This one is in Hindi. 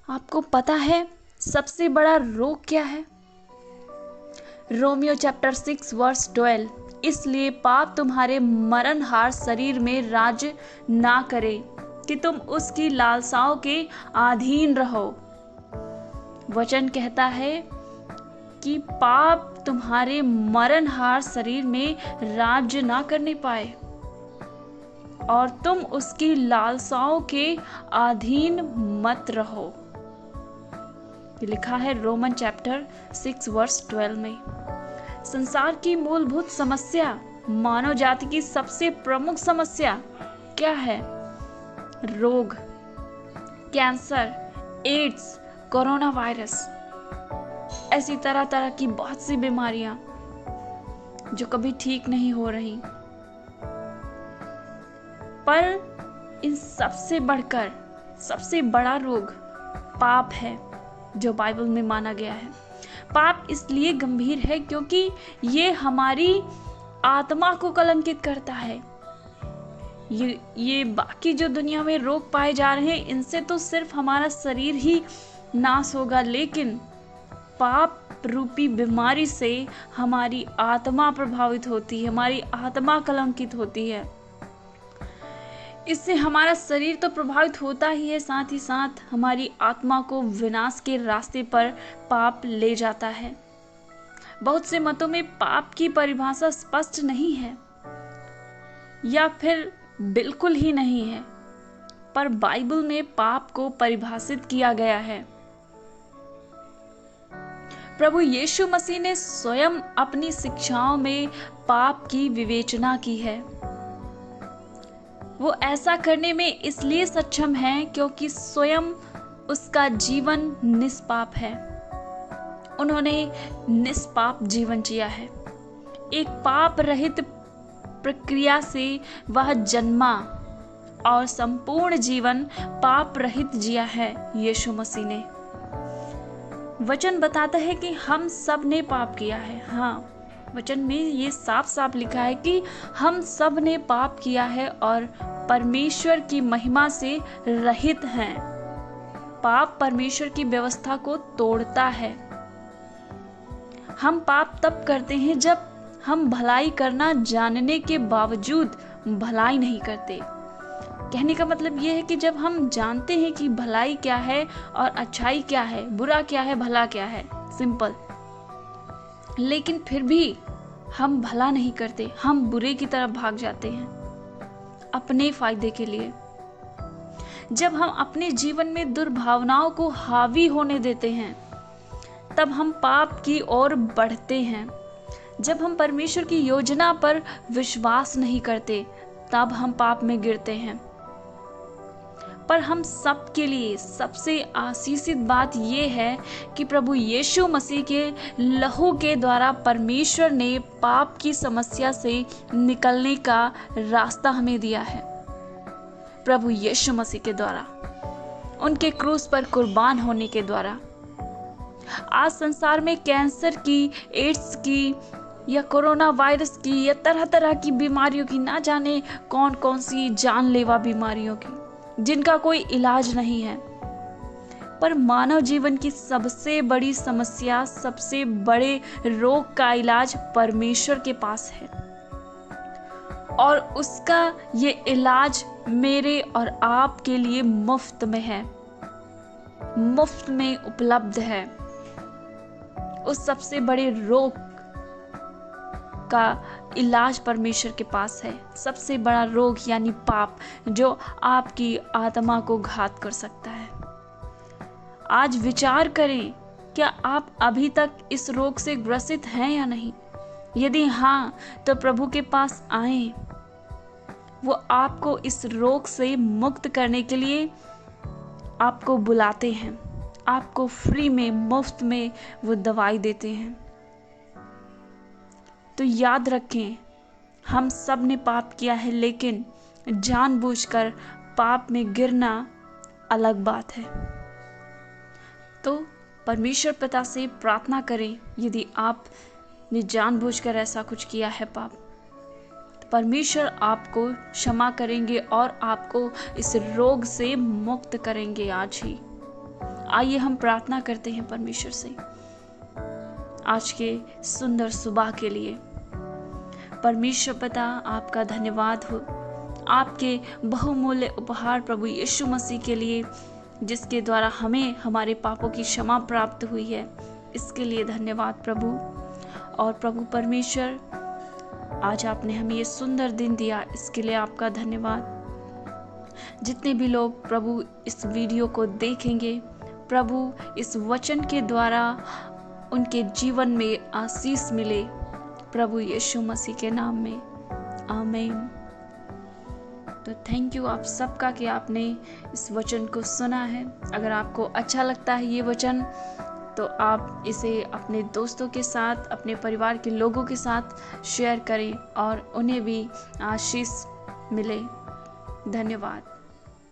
आपको पता है सबसे बड़ा रोग क्या है? रोमियो चैप्टर 6 वर्स 12, इसलिए पाप तुम्हारे मरणहार शरीर में राज्य ना करे कि तुम उसकी लालसाओं के अधीन रहो। वचन कहता है कि पाप तुम्हारे मरणहार शरीर में राज्य ना करने पाए और तुम उसकी लालसाओं के अधीन मत रहो। ये लिखा है रोमन चैप्टर 6 वर्स 12 में। संसार की मूलभूत समस्या, मानव जाति की सबसे प्रमुख समस्या क्या है? रोग, कैंसर, एड्स, कोरोना वायरस, ऐसी तरह तरह की बहुत सी बीमारियां जो कभी ठीक नहीं हो रही। पर इन सबसे बढ़कर सबसे बड़ा रोग पाप है जो बाइबल में माना गया है। पाप इसलिए गंभीर है क्योंकि ये हमारी आत्मा को कलंकित करता है। ये बाकी जो दुनिया में रोग पाए जा रहे हैं, इनसे तो सिर्फ हमारा शरीर ही नाश होगा, लेकिन पाप रूपी बीमारी से हमारी आत्मा प्रभावित होती है, हमारी आत्मा कलंकित होती है। इससे हमारा शरीर तो प्रभावित होता ही है, साथ ही साथ हमारी आत्मा को विनाश के रास्ते पर पाप ले जाता है। बहुत से मतों में पाप की परिभाषा स्पष्ट नहीं है या फिर बिल्कुल ही नहीं है, पर बाइबल में पाप को परिभाषित किया गया है। प्रभु यीशु मसीह ने स्वयं अपनी शिक्षाओं में पाप की विवेचना की है। वो ऐसा करने में इसलिए सक्षम है क्योंकि स्वयं उसका जीवन निष्पाप है। उन्होंने निष्पाप जीवन जिया है। एक पाप रहित प्रक्रिया से वह जन्मा और संपूर्ण जीवन पाप रहित जिया है यीशु मसीह ने। वचन बताता है कि हम सब ने पाप किया है। हाँ, वचन में ये साफ साफ लिखा है कि हम सब ने पाप किया है और परमेश्वर की महिमा से रहित हैं। पाप परमेश्वर की व्यवस्था को तोड़ता है। हम पाप तब करते हैं जब हम भलाई करना जानने के बावजूद भलाई नहीं करते। कहने का मतलब यह है कि जब हम जानते हैं कि भलाई क्या है और अच्छाई क्या है, बुरा क्या है, भला क्या है, सिंपल, लेकिन फिर भी हम भला नहीं करते, हम बुरे की तरफ भाग जाते हैं अपने फायदे के लिए। जब हम अपने जीवन में दुर्भावनाओं को हावी होने देते हैं, तब हम पाप की ओर बढ़ते हैं। जब हम परमेश्वर की योजना पर विश्वास नहीं करते, तब हम पाप में गिरते हैं। पर हम सब के लिए सबसे आशीषित बात यह है कि प्रभु यीशु मसीह के लहू के द्वारा परमेश्वर ने पाप की समस्या से निकलने का रास्ता हमें दिया है। प्रभु यीशु मसीह के द्वारा, उनके क्रूस पर कुर्बान होने के द्वारा। आज संसार में कैंसर की, एड्स की या कोरोना वायरस की या तरह तरह की बीमारियों की, ना जाने कौन कौन सी जानलेवा बीमारियों की, जिनका कोई इलाज नहीं है। पर मानव जीवन की सबसे बड़ी समस्या, सबसे बड़े रोग का इलाज परमेश्वर के पास है और उसका ये इलाज मेरे और आपके लिए मुफ्त में है, मुफ्त में उपलब्ध है। उस सबसे बड़े रोग का इलाज परमेश्वर के पास है। सबसे बड़ा रोग यानी पाप, जो आपकी आत्मा को घात कर सकता है। आज विचार करें, क्या आप अभी तक इस रोग से ग्रसित हैं या नहीं? यदि हाँ, तो प्रभु के पास आएं। वो आपको इस रोग से मुक्त करने के लिए आपको बुलाते हैं। आपको फ्री में, मुफ्त में वो दवाई देते हैं। तो याद रखें, हम सब ने पाप किया है, लेकिन जानबूझकर पाप में गिरना अलग बात है। तो परमेश्वर पिता से प्रार्थना करें, यदि आपने जानबूझकर ऐसा कुछ किया है पाप, तो परमेश्वर आपको क्षमा करेंगे और आपको इस रोग से मुक्त करेंगे। आज ही आइए हम प्रार्थना करते हैं परमेश्वर से आज के सुंदर सुबह के लिए। परमेश्वर पिता, आपका धन्यवाद हो आपके बहुमूल्य उपहार प्रभु यीशु मसीह के लिए, जिसके द्वारा हमें हमारे पापों की क्षमा प्राप्त हुई है। इसके लिए धन्यवाद प्रभु। और प्रभु परमेश्वर, आज आपने हमें ये सुंदर दिन दिया, इसके लिए आपका धन्यवाद। जितने भी लोग प्रभु इस वीडियो को देखेंगे, प्रभु इस वचन के द्वारा उनके जीवन में आशीष मिले, प्रभु यीशु मसीह के नाम में, आमीन। तो थैंक यू आप सबका कि आपने इस वचन को सुना है। अगर आपको अच्छा लगता है ये वचन, तो आप इसे अपने दोस्तों के साथ, अपने परिवार के लोगों के साथ शेयर करें और उन्हें भी आशीष मिले। धन्यवाद।